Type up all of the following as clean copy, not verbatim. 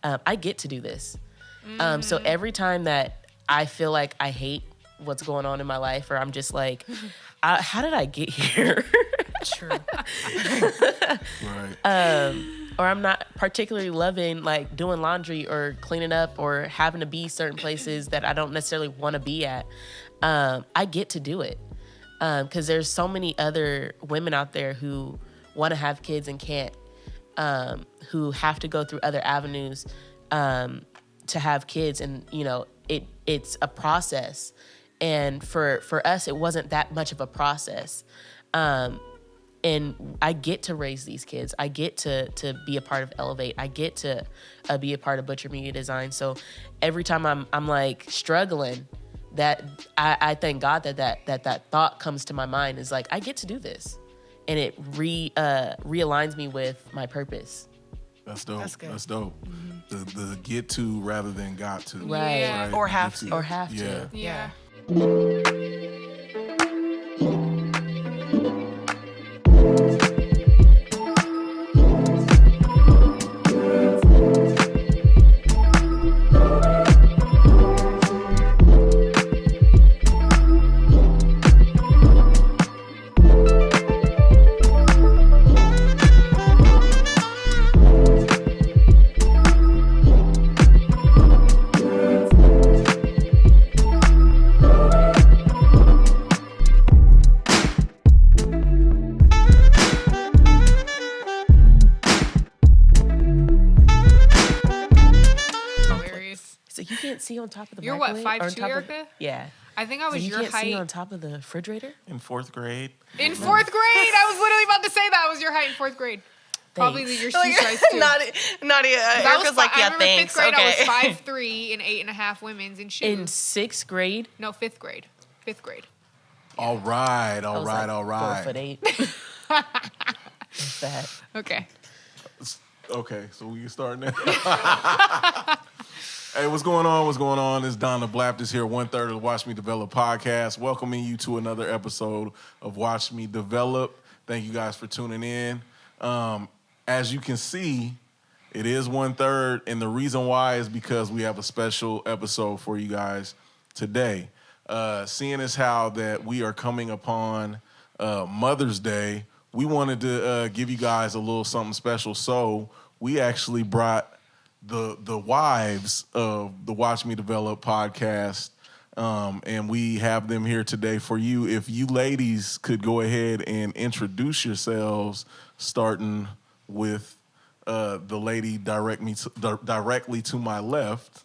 I get to do this. So every time that I feel like I hate what's going on in my life, or I'm just like, how did I get here? True. Right. Or I'm not particularly loving like doing laundry or cleaning up or having to be certain places that I don't necessarily want to be at. I get to do it. Because there's so many other women out there who want to have kids and can't, who have to go through other avenues to have kids. And, you know, it's a process. And for us, it wasn't that much of a process. And I get to raise these kids. I get to be a part of Elevate. I get to be a part of Butcher Media Design. So every time I'm like struggling, that I thank God that thought comes to my mind is like, I get to do this. And it realigns me with my purpose. That's dope. That's good. That's dope. Mm-hmm. The get to rather than got to. Right. Yeah. Or have to. Or have Yeah. to. Yeah. So you can't see on top of the You're what, microwave? Or on 5'2", top of- Erica? Yeah. I think I was So you your can't see height on top of the refrigerator? In 4th grade. in 4th grade. I was literally about to say that was your height in 4th grade. Probably Thanks. your shoe size too. Nadia, Erica's like, I yeah, remember thanks. 5th grade. Okay. I was 5'3" in 8.5 women's in shoes. In 6th grade, No, 5th grade. 5th grade. All right. I All was right. like All right. 4'8". That's that. Okay. Okay, so we can start now. Hey, what's going on? What's going on? It's Donna Blaptis here, 1/3 of the Watch Me Develop podcast, welcoming you to another episode of Watch Me Develop. Thank you guys for tuning in. As you can see, it is 1/3, and the reason why is because we have a special episode for you guys today. Seeing as how that we are coming upon Mother's Day, we wanted to give you guys a little something special. So we actually brought the wives of the Watch Me Develop podcast, and we have them here today for you. If you ladies could go ahead and introduce yourselves, starting with the lady directly to my left.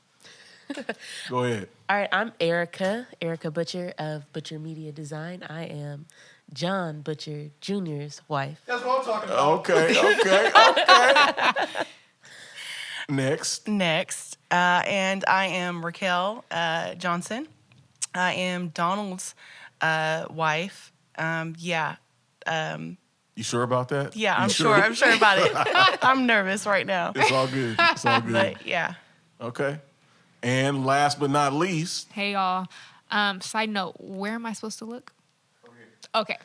Go ahead. All right, I'm Erica Butcher of Butcher Media Design. I am John Butcher Jr.'s wife. That's what I'm talking about. Okay. Next. And I am Racquel Johnson. I am Donald's wife. You sure about that? Yeah, You I'm sure about it. I'm nervous right now. It's all good. It's all good. But yeah. Okay. And last but not least. Hey, y'all. Side note, where am I supposed to look? Okay.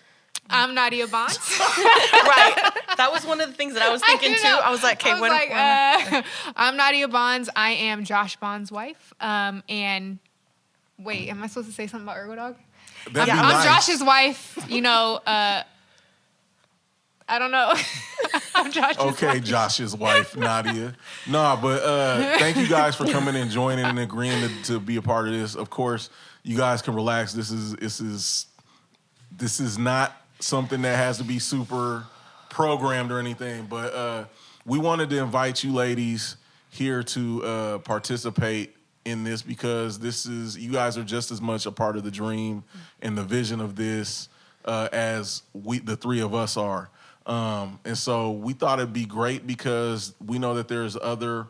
I'm Nadia Bonds. Right. That was one of the things that I was thinking too. I was like, okay, I'm Nadia Bonds. I am Josh Bonds' wife. And wait, am I supposed to say something about Ergo Dog? That'd be I'm nice. Josh's wife. You know, I don't know. I'm Josh's wife. Okay, Josh's wife, Nadia. Nah, but thank you guys for coming and joining and agreeing to be a part of this. Of course, you guys can relax. This is not something that has to be super programmed or anything, but we wanted to invite you ladies here to participate in this because you guys are just as much a part of the dream and the vision of this as the three of us are. And so we thought it'd be great because we know that there's other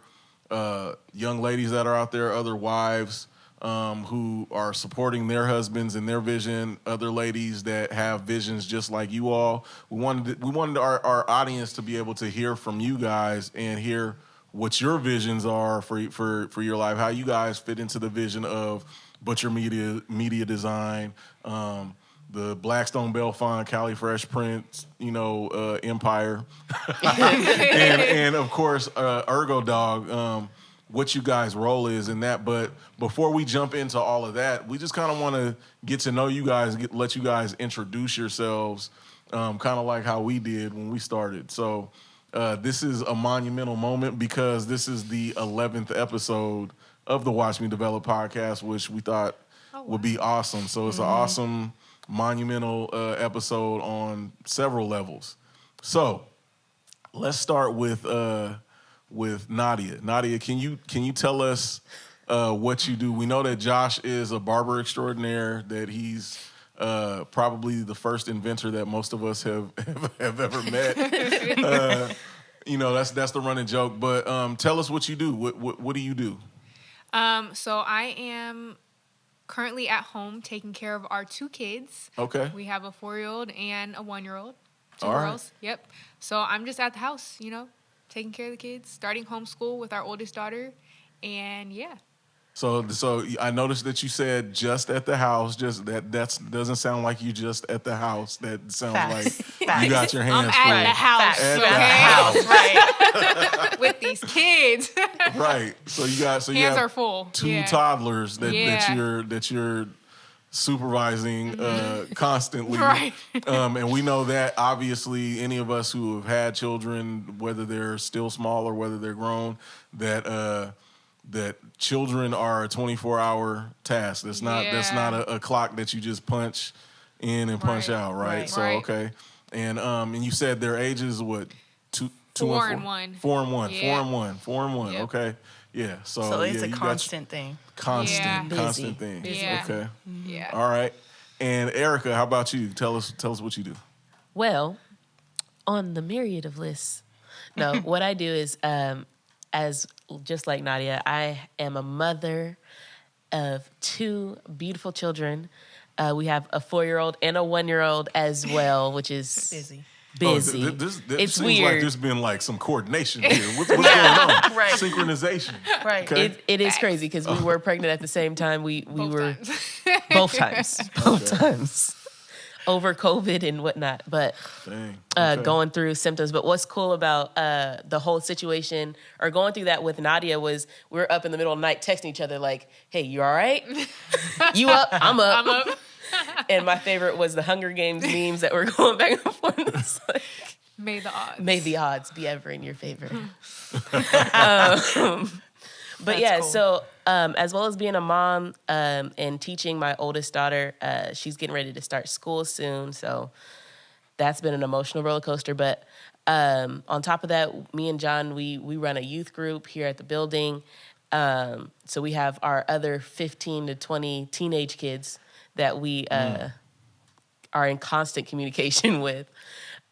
young ladies that are out there, other wives who are supporting their husbands and their vision, other ladies that have visions just like you all. We wanted our audience to be able to hear from you guys and hear what your visions are for your life, how you guys fit into the vision of Butcher Media Design, the Blackstone Belfont, Cali Fresh Prince, Empire, and of course Ergo Dog. what you guys' role is in that. But before we jump into all of that, we just kind of want to get to know you guys, let you guys introduce yourselves, kind of like how we did when we started. So this is a monumental moment because this is the 11th episode of the Watch Me Develop podcast, which we thought would be awesome. So it's an awesome, monumental episode on several levels. So let's start with Nadia. Nadia, can you tell us what you do? We know that Josh is a barber extraordinaire, that he's probably the first inventor that most of us have ever met. That's the running joke. But tell us what you do. What do you do? So I am currently at home taking care of our 2 kids. Okay. We have a 4-year-old and a 1-year-old. 2 All right. girls. Yep. So I'm just at the house, taking care of the kids, starting homeschool with our oldest daughter, and yeah. So I noticed that you said just at the house. Just that doesn't sound like you just at the house. That sounds like you got your hands I'm full. at the house, At okay? the house, Right. With these kids. Right. So you Hands have are full. 2 toddlers that you're supervising constantly. Right. And we know that obviously any of us who have had children, whether they're still small or whether they're grown, that children are a 24-hour task. That's not a clock that you just punch in and punch out, right? Right. So okay. And you said their ages what? 2 4 and and 1. 4 and 1. Yeah. 4 and 1. Yep. Okay. Yeah. So it's a you got constant thing. constant Busy. thing. Yeah. Okay. Yeah. All right. And Erica, how about you? Tell us what you do. Well, on the myriad of lists, no, what I do is, as just like Nadia, I am a mother of 2 beautiful children. We have a 4-year-old and a 1-year-old as well, which is Busy. busy. This It's seems weird. like there's been like some coordination here. What's going on? Right. Synchronization. Right. Okay. It is crazy because we were pregnant at the same time. We Both were times. both times over COVID and whatnot. But Dang. Okay. going through symptoms. But what's cool about the whole situation or going through that with Nadia was we were up in the middle of the night texting each other like, hey, you all right? You up? I'm up. I'm up. And my favorite was the Hunger Games memes that were going back and forth. It's like, May the odds. may the odds be ever in your favor. But That's yeah, cool. so as well as being a mom and teaching my oldest daughter, she's getting ready to start school soon. So that's been an emotional roller coaster. But on top of that, me and John, we run a youth group here at the building. So we have our other 15 to 20 teenage kids that we are in constant communication with,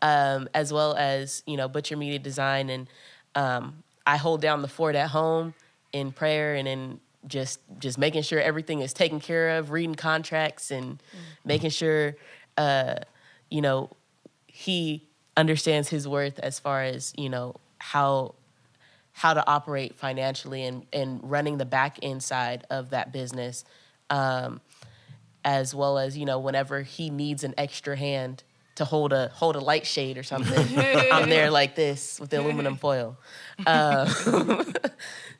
as well as, Butcher Media Design. And I hold down the fort at home in prayer and in just making sure everything is taken care of, reading contracts and making sure, he understands his worth as far as, how to operate financially and running the back end side of that business. As well as, whenever he needs an extra hand to hold a light shade or something, I'm there like this with the aluminum foil.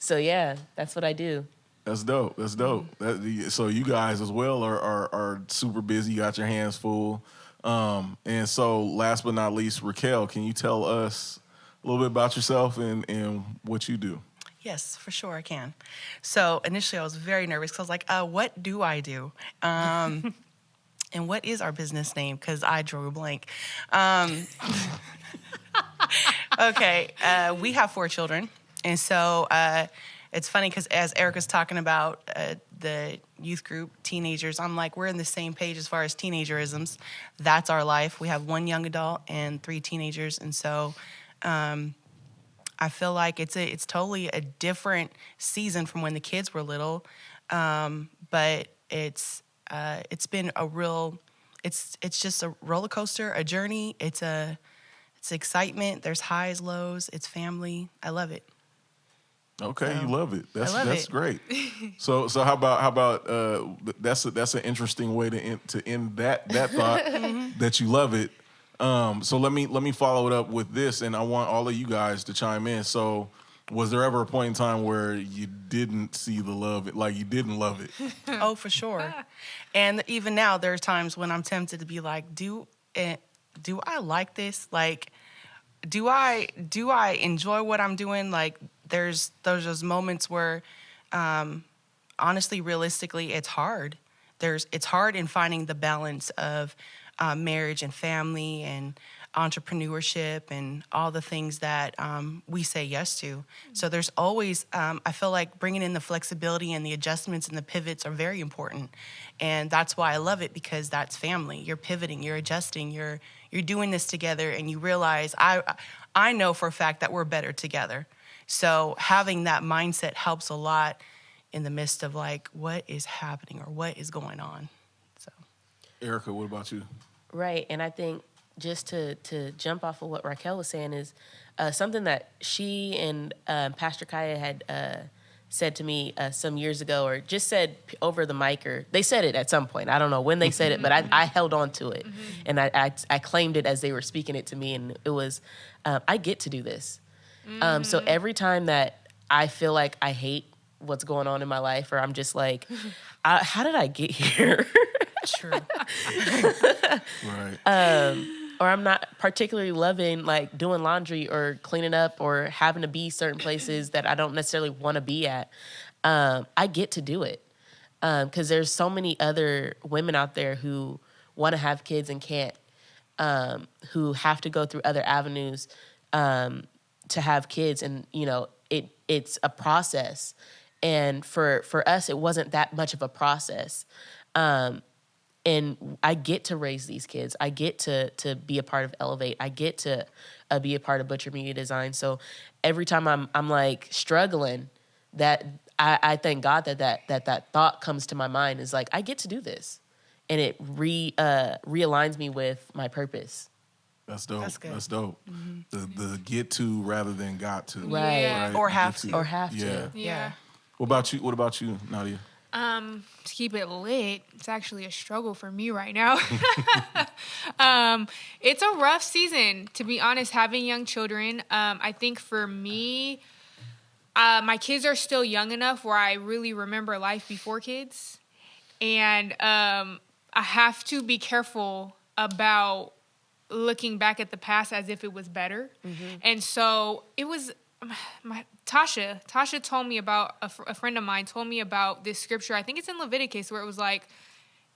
So yeah, that's what I do. That's dope. So you guys as well are super busy. You got your hands full. And so last but not least, Racquel, can you tell us a little bit about yourself and what you do? Yes, for sure I can. So initially I was very nervous because I was like, what do I do? And what is our business name? Because I drew a blank. Okay, we have 4 children. And so it's funny because as Erica's talking about the youth group, teenagers, I'm like, we're in the same page as far as teenagerisms. That's our life. We have 1 young adult and 3 teenagers. And so I feel like it's totally a different season from when the kids were little, but it's been a real, it's just a roller coaster, a journey. It's excitement. There's highs, lows. It's family. I love it. Okay, you love it. That's love it. great. So how about that's an interesting way to end that thought that you love it. So let me follow it up with this, and I want all of you guys to chime in. So Was there ever a point in time where you didn't see the love, like you didn't love it? Oh, for sure. And even now, there are times when I'm tempted to be like, do I like this? Like, do I enjoy what I'm doing? Like, there's those moments where, honestly, realistically, it's hard. It's hard in finding the balance of marriage and family and entrepreneurship and all the things that we say yes to. So there's always, I feel like bringing in the flexibility and the adjustments and the pivots are very important. And that's why I love it, because that's family. You're pivoting, you're adjusting, you're doing this together, and you realize, I know for a fact that we're better together. So having that mindset helps a lot in the midst of like, what is happening or what is going on. So, Erica, what about you? Right, and I think just to jump off of what Racquel was saying is something that she and Pastor Kaya had said to me some years ago, or just said over the mic, or they said it at some point. I don't know when they said it, but I held on to it, and I claimed it as they were speaking it to me, and it was, I get to do this. So every time that I feel like I hate what's going on in my life, or I'm just like, how did I get here? true. Right. Or I'm not particularly loving like doing laundry or cleaning up or having to be certain places that I don't necessarily want to be at. I get to do it because there's so many other women out there who want to have kids and can't, who have to go through other avenues to have kids, and you know it's a process. And for us, it wasn't that much of a process. And I get to raise these kids. I get to be a part of Elevate. I get to be a part of Butcher Media Design. So every time I'm like struggling, that I thank God that thought comes to my mind, is like, I get to do this, and it realigns me with my purpose. That's dope. That's good. That's dope. The get to rather than got to. Right. Right? Or have Get to. Or have Yeah. to. Yeah. What about you, Nadia? To keep it lit, it's actually a struggle for me right now. It's a rough season, to be honest, having young children. I think for me, my kids are still young enough where I really remember life before kids. And I have to be careful about looking back at the past as if it was better. And so it was... Tasha told me about, a friend of mine told me about this scripture. I think it's in Leviticus, where it was like,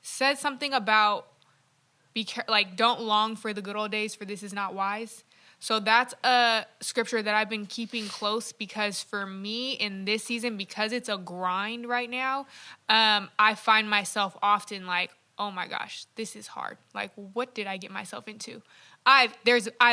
said something about don't long for the good old days, for this is not wise. So that's a scripture that I've been keeping close, because for me in this season, because it's a grind right now, I find myself often like, oh my gosh, this is hard. Like, what did I get myself into? I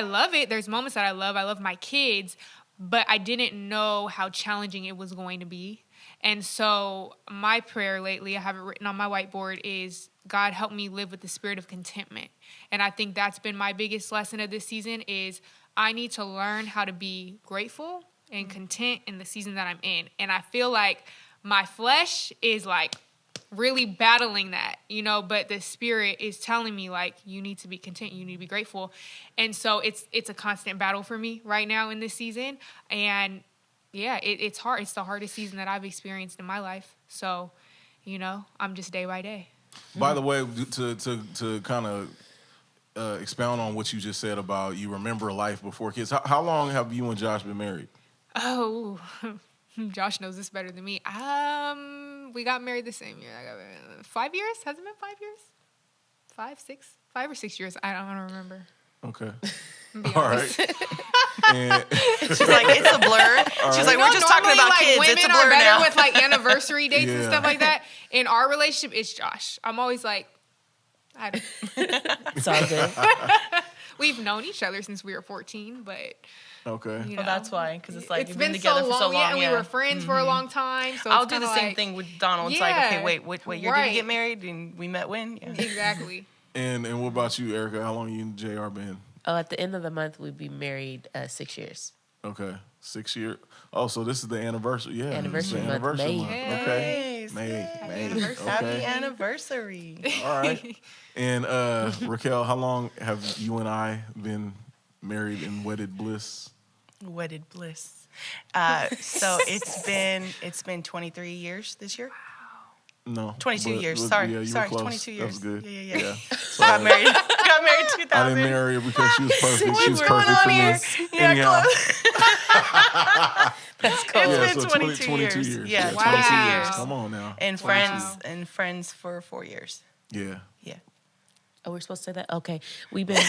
love it. There's moments that I love my kids, but I didn't know how challenging it was going to be. And so my prayer lately, I have it written on my whiteboard, is God help me live with the spirit of contentment. And I think that's been my biggest lesson of this season, is I need to learn how to be grateful and content in the season that I'm in. And I feel like my flesh is like really battling that, but the spirit is telling me like, you need to be content, you need to be grateful. And so it's a constant battle for me right now in this season. And yeah, it's hard. It's the hardest season that I've experienced in my life. So, I'm just day by day. By the way, to kind of expound on what you just said about you remember life before kids, how long have you and Josh been married? Oh, Josh knows this better than me. We got married the same year. 5 years? Has it been 5 years? 5 or 6 years. I don't remember. Okay. All right. And She's like, it's a blur. She's like, we're just talking about like, kids. Women It's a are blur better now. with like anniversary dates and Yeah. stuff like that. In our relationship, it's Josh. I'm always like, I don't. It's all good. We've known each other since we were 14, but okay. you know, Well, that's why, because it's like it's you've been been together so for so long. and we were friends for a long time. So I'll it's do the kinda same like- thing with Donald. It's Yeah. like, okay, wait, what year did Right. we get married? And we met when? Yeah. Exactly. And what about you, Erica? How long you and JR been? Oh, at the end of the month, we'd be married 6 years. Okay. 6 years. Oh, so this is the anniversary. Yeah. Anniversary this is the month, anniversary May. month. Okay. Nice. May. anniversary. Happy Okay. anniversary. All right. And Racquel, how long have you and I been married in wedded bliss? Wedded bliss. So it's been 23 years this year. No. 22 years. Yeah, Sorry, you were 22 years. That was good. Yeah. Sorry. Got married 2000. I didn't marry her because she was perfect. She was What's going perfect on for here? me. Yeah, Anyhow. It's Yeah, been so 22 years. 22 years. Yeah, Wow. 22 years. Come on now. And 22. friends for 4 years. Yeah. Yeah. Oh, we're supposed to say that? Okay. We've been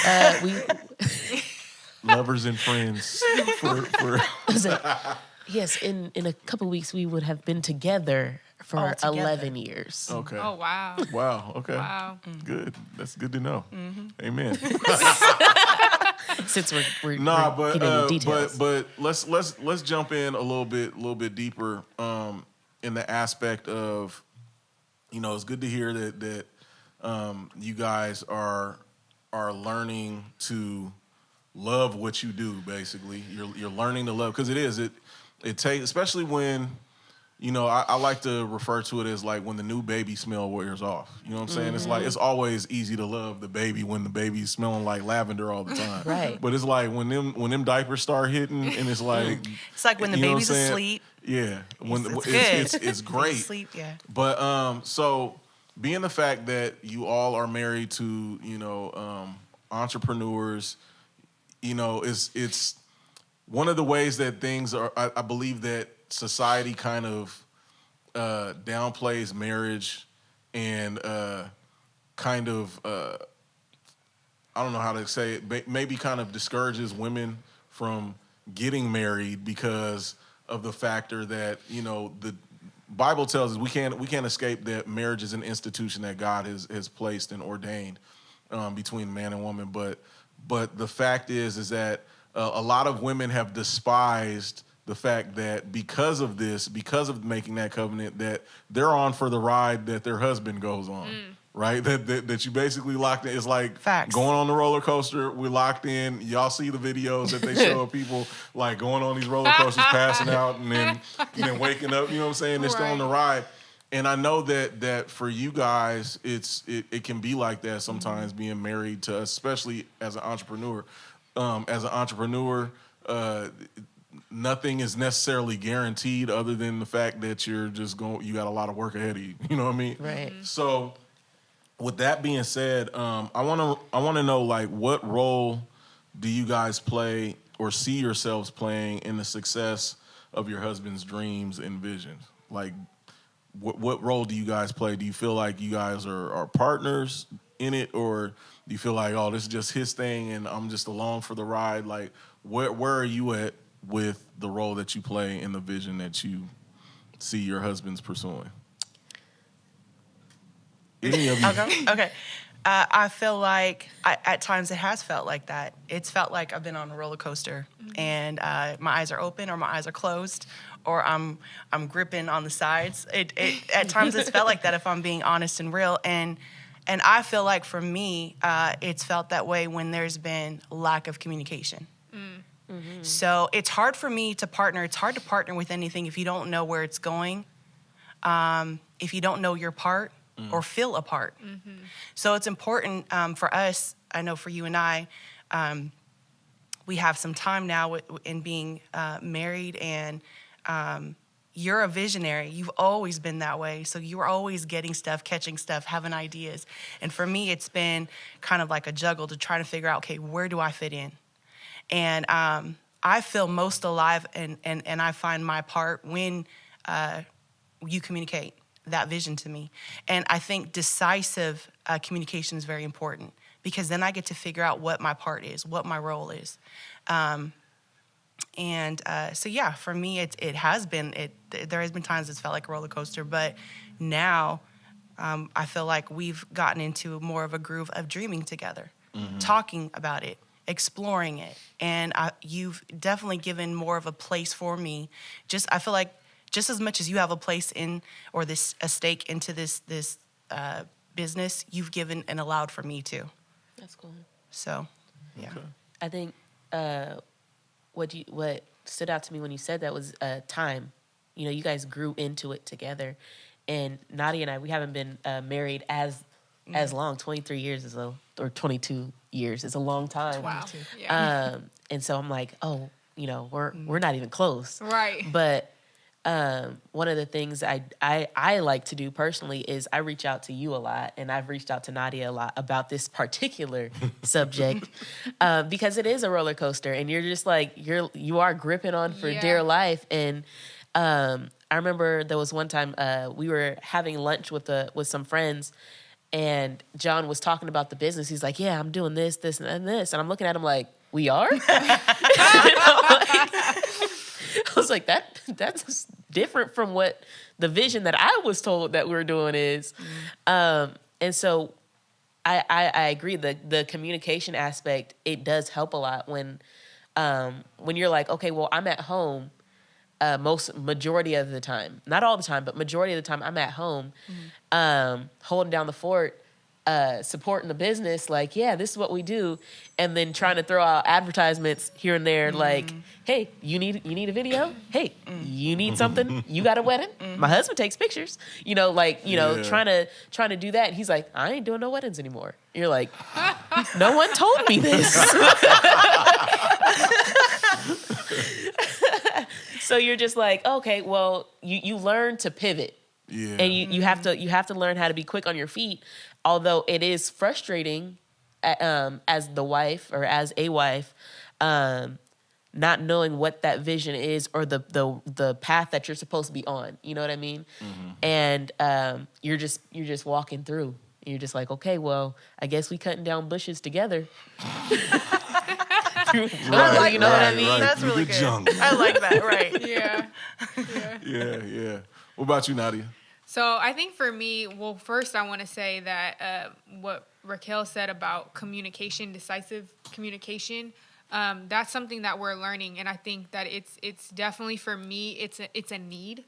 Lovers and friends for yes, in a couple weeks we would have been together for Altogether. 11 years. Okay. Oh, wow. Wow. Okay. Wow. Good. That's good to know. Amen. Since we're Nah, we're getting into details. but let's jump in a little bit deeper in the aspect of, it's good to hear that you guys are learning to love what you do. Basically, you're learning to love, because it takes, especially when, I like to refer to it as like when the new baby smell wears off. You know what I'm saying? It's like, it's always easy to love the baby when the baby's smelling like lavender all the time. Right. But it's like when them diapers start hitting, and it's like when the you know what baby's I'm saying? asleep. Yeah, when It's good. it's great. Sleep, yeah. But so being the fact that you all are married to entrepreneurs, it's one of the ways that things are. I believe that society kind of downplays marriage and kind of I don't know how to say it. Maybe kind of discourages women from getting married because of the factor that the Bible tells us we can't escape that marriage is an institution that God has placed and ordained between man and woman. But the fact is that a lot of women have despised the fact that because of making that covenant, that they're on for the ride that their husband goes on. Right? That you basically locked in. It's like Facts. Going on the roller coaster. We're locked in. Y'all see the videos that they show of people like going on these roller coasters, passing out, and then waking up. You know what I'm saying? They're still on the ride. And I know that for you guys, it can be like that sometimes, being married to, especially as an entrepreneur. Nothing is necessarily guaranteed other than the fact that you got a lot of work ahead of you. You know what I mean? Right. So with that being said, I want to know, like, what role do you guys play or see yourselves playing in the success of your husband's dreams and visions? Like, what role do you guys play? Do you feel like you guys are partners in it, or do you feel like, oh, this is just his thing and I'm just along for the ride? Like, where are you at with the role that you play in the vision that you see your husband's pursuing? Any of you? Okay. I feel like at times it has felt like that. It's felt like I've been on a roller coaster, and my eyes are open or my eyes are closed, or I'm gripping on the sides. At times it's felt like that, if I'm being honest and real. And I feel like for me, it's felt that way when there's been lack of communication. So it's hard for me to partner. It's hard to partner with anything if you don't know where it's going, if you don't know your part or feel a part. So it's important for us, I know for you and I, we have some time now in being married, and you're a visionary. You've always been that way. So you were always getting stuff, catching stuff, having ideas. And for me, it's been kind of like a juggle to try to figure out, okay, where do I fit in? And I feel most alive and I find my part when you communicate that vision to me. And I think decisive communication is very important, because then I get to figure out what my part is, what my role is. So yeah, for me, there has been times it's felt like a roller coaster, but now I feel like we've gotten into more of a groove of dreaming together, talking about it, exploring it. And you've definitely given more of a place for me. I feel like just as much as you have a place in, or a stake into this business, you've given and allowed for me too. That's cool. So, yeah. Okay. I think what stood out to me when you said that was time. You guys grew into it together, and Nadia and I, we haven't been married as long. 23 years or 22 years is a long time. Wow. Yeah. And so I'm like, oh, we're not even close. Right. But one of the things I like to do personally is I reach out to you a lot, and I've reached out to Nadia a lot about this particular subject because it is a roller coaster, and you're just like you are gripping on for dear life. And I remember there was one time we were having lunch with some friends, and John was talking about the business. He's like, "Yeah, I'm doing this, this, and this," and I'm looking at him like, "We are." I was like, that's different from what the vision that I was told that we were doing is. And so I agree. The communication aspect, it does help a lot when you're like, okay, well, I'm at home majority of the time. Not all the time, but majority of the time I'm at home holding down the fort, supporting the business, like, yeah, this is what we do, and then trying to throw out advertisements here and there, like, hey, you need a video? Hey, you need something? You got a wedding? My husband takes pictures. Trying to do that. And he's like, I ain't doing no weddings anymore. You're like, no one told me this. So you're just like, okay, well, you learn to pivot. Yeah. And you have to learn how to be quick on your feet. Although it is frustrating as the wife or as a wife, not knowing what that vision is or the path that you're supposed to be on. You know what I mean? And you're just walking through. You're just like, okay, well, I guess we cutting down bushes together. Right, you know what I mean? Right. That's really the good. Jungle. I like that. Right. Yeah. Yeah. What about you, Nadia? So I think for me, well, first I want to say that what Racquel said about communication, decisive communication, that's something that we're learning, and I think that it's definitely for me, it's a need,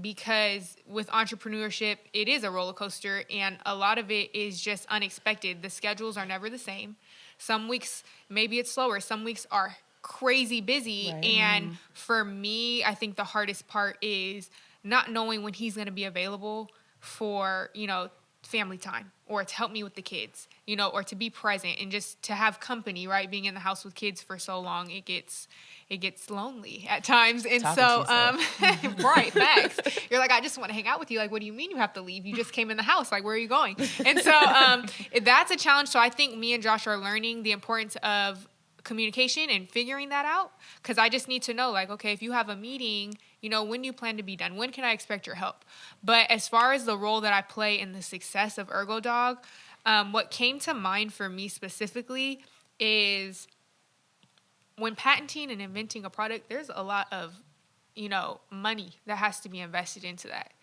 because with entrepreneurship, it is a roller coaster, and a lot of it is just unexpected. The schedules are never the same. Some weeks maybe it's slower. Some weeks are crazy busy, right. And for me, I think the hardest part is not knowing when he's going to be available for, family time or to help me with the kids, or to be present and just to have company, right? Being in the house with kids for so long, it gets lonely at times. And right, facts. You're like, I just want to hang out with you. Like, what do you mean you have to leave? You just came in the house. Like, where are you going? And so that's a challenge. So I think me and Josh are learning the importance of communication and figuring that out, because I just need to know, like, okay, if you have a meeting, when do you plan to be done? When can I expect your help? But as far as the role that I play in the success of ErgoDog, what came to mind for me specifically is when patenting and inventing a product, there's a lot of, money that has to be invested into that.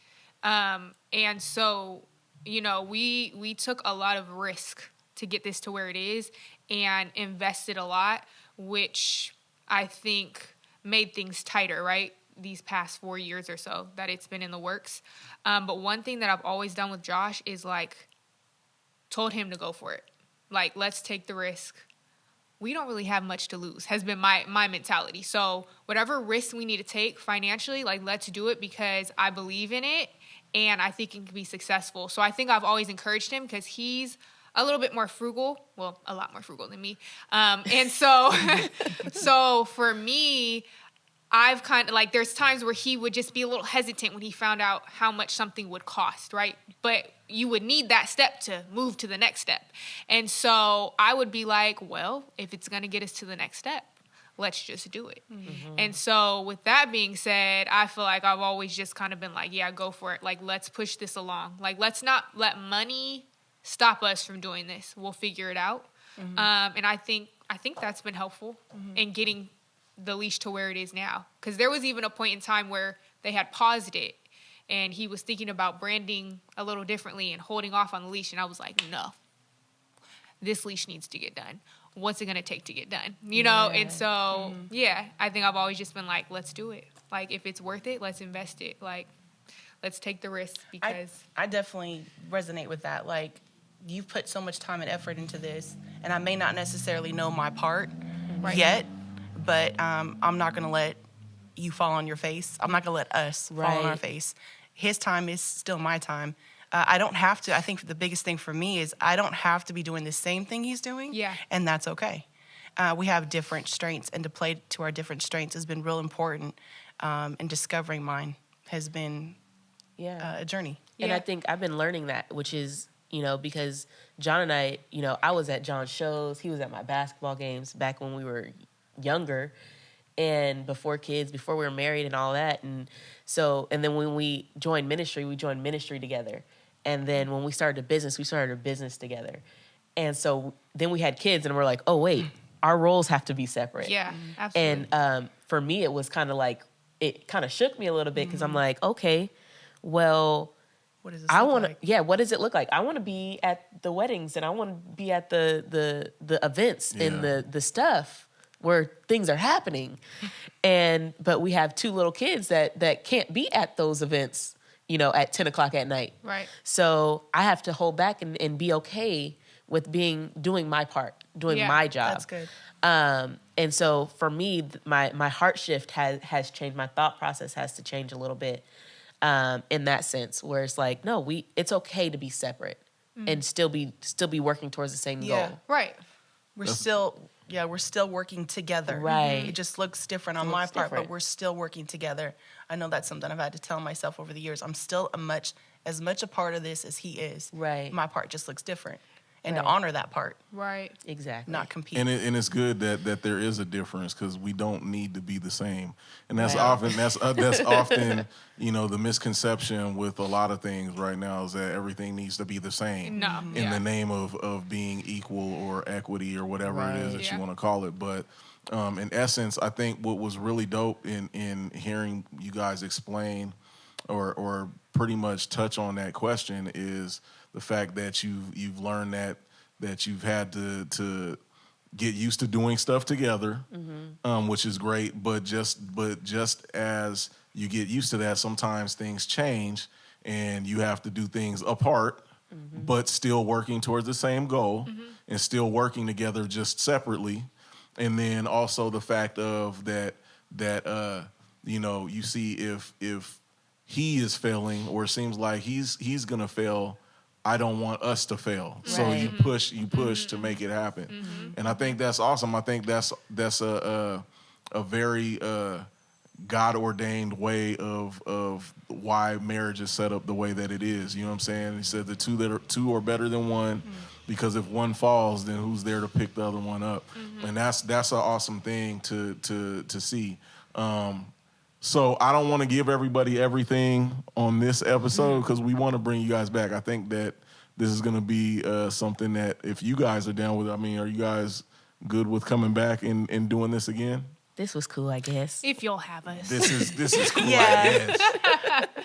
And so, we took a lot of risk to get this to where it is and invested a lot, which I think made things tighter, right? These past 4 years or so that it's been in the works. But one thing that I've always done with Josh is told him to go for it. Like, let's take the risk. We don't really have much to lose, has been my mentality. So whatever risks we need to take financially, let's do it, because I believe in it and I think it can be successful. So I think I've always encouraged him because he's a little bit more frugal, well, a lot more frugal than me. And so, so for me, I've kind of there's times where he would just be a little hesitant when he found out how much something would cost, right? But you would need that step to move to the next step. And so I would be like, well, if it's going to get us to the next step, let's just do it. Mm-hmm. And so with that being said, I feel like I've always just kind of been like, yeah, go for it. Let's push this along. Let's not let money stop us from doing this. We'll figure it out. Mm-hmm. And I think that's been helpful in getting the leash to where it is now. Because there was even a point in time where they had paused it and he was thinking about branding a little differently and holding off on the leash. And I was like, no, this leash needs to get done. What's it going to take to get done? You know? And so, I think I've always just been like, let's do it. If it's worth it, let's invest it. Let's take the risk, because I definitely resonate with that. You've put so much time and effort into this, and I may not necessarily know my part yet, but I'm not going to let you fall on your face. I'm not going to let us fall on our face. His time is still my time. I don't have to. I think the biggest thing for me is I don't have to be doing the same thing he's doing, and that's okay. we have different strengths, and to play to our different strengths has been real important. And discovering mine has been a journey. And Yeah. I think I've been learning that, which is, because John and I, I was at John's shows. He was at my basketball games back when we were younger and before kids, before we were married and all that. And then when we joined ministry together. And then when we started a business, we started a business together. And so then we had kids and we're like, oh, wait, our roles have to be separate. Yeah, absolutely. And for me, it was kind of like, it kind of shook me a little bit because I'm like, okay, well, What does this I look want like? to, yeah. What does it look like? I want to be at the weddings and I want to be at the events and the stuff where things are happening, but we have 2 little kids that can't be at those events, at 10 o'clock at night. Right. So I have to hold back and be okay with doing my part, doing my job. That's good. And so for me, my heart shift has changed. My thought process has to change a little bit. In that sense, where it's like, no, it's okay to be separate and still be working towards the same goal. Right. We're still working together. Right. It just looks different on my part, but we're still working together. I know that's something I've had to tell myself over the years. I'm still as much a part of this as he is. Right. My part just looks different. And Right. to honor that part, Right. Exactly. not compete. And it's good that there is a difference because we don't need to be the same, and that's often the misconception with a lot of things right now is that everything needs to be the same No. in the name of being equal or equity or whatever it is that you want to call it. But in essence, I think what was really dope in hearing you guys explain or pretty much touch on that question is the fact that you've learned that you've had to get used to doing stuff together, which is great. But just as you get used to that, sometimes things change, and you have to do things apart, but still working towards the same goal, and still working together just separately. And then also the fact of that you see if he is failing or it seems like he's gonna fail, I don't want us to fail. Right. So you push to make it happen. And I think that's awesome. I think that's a very God ordained way of why marriage is set up the way that it is. You know what I'm saying? He said the two are better than one, because if one falls, then who's there to pick the other one up? And that's an awesome thing to see. So I don't want to give everybody everything on this episode because we want to bring you guys back. I think that this is going to be something that if you guys are down with, are you guys good with coming back and doing this again? This was cool, I guess. If you'll have us. This is cool. Yeah. I guess.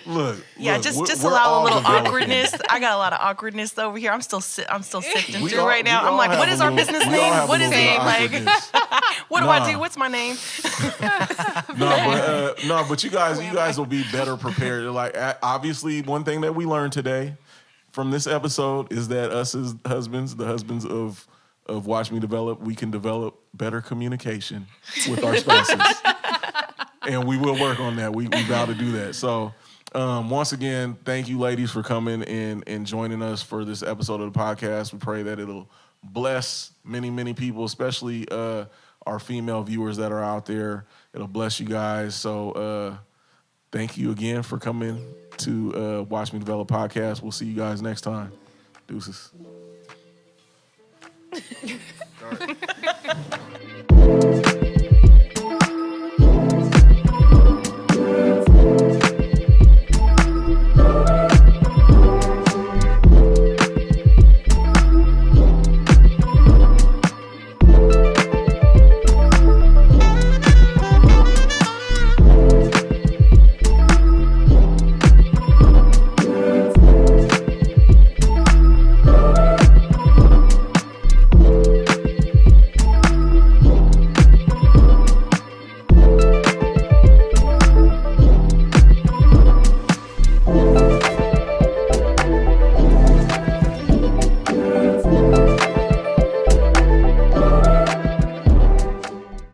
Look, just we're allow a all little developing. awkwardness. I got a lot of awkwardness over here. I'm still sifting We through all- right now. we I'm all like, have what a is our little- business we all name? have a What is little bit it? of Like, awkwardness. what do Nah. I do? What's my name? But you guys will be better prepared. Like obviously, one thing that we learned today from this episode is that us as husbands, the husbands of Watch Me Develop, we can develop better communication with our spouses, and we will work on that. We vow to do that. So. Once again, thank you, ladies, for coming and joining us for this episode of the podcast. We pray that it'll bless many, many people, especially our female viewers that are out there. It'll bless you guys. So thank you again for coming to Watch Me Develop podcast. We'll see you guys next time. Deuces. All right.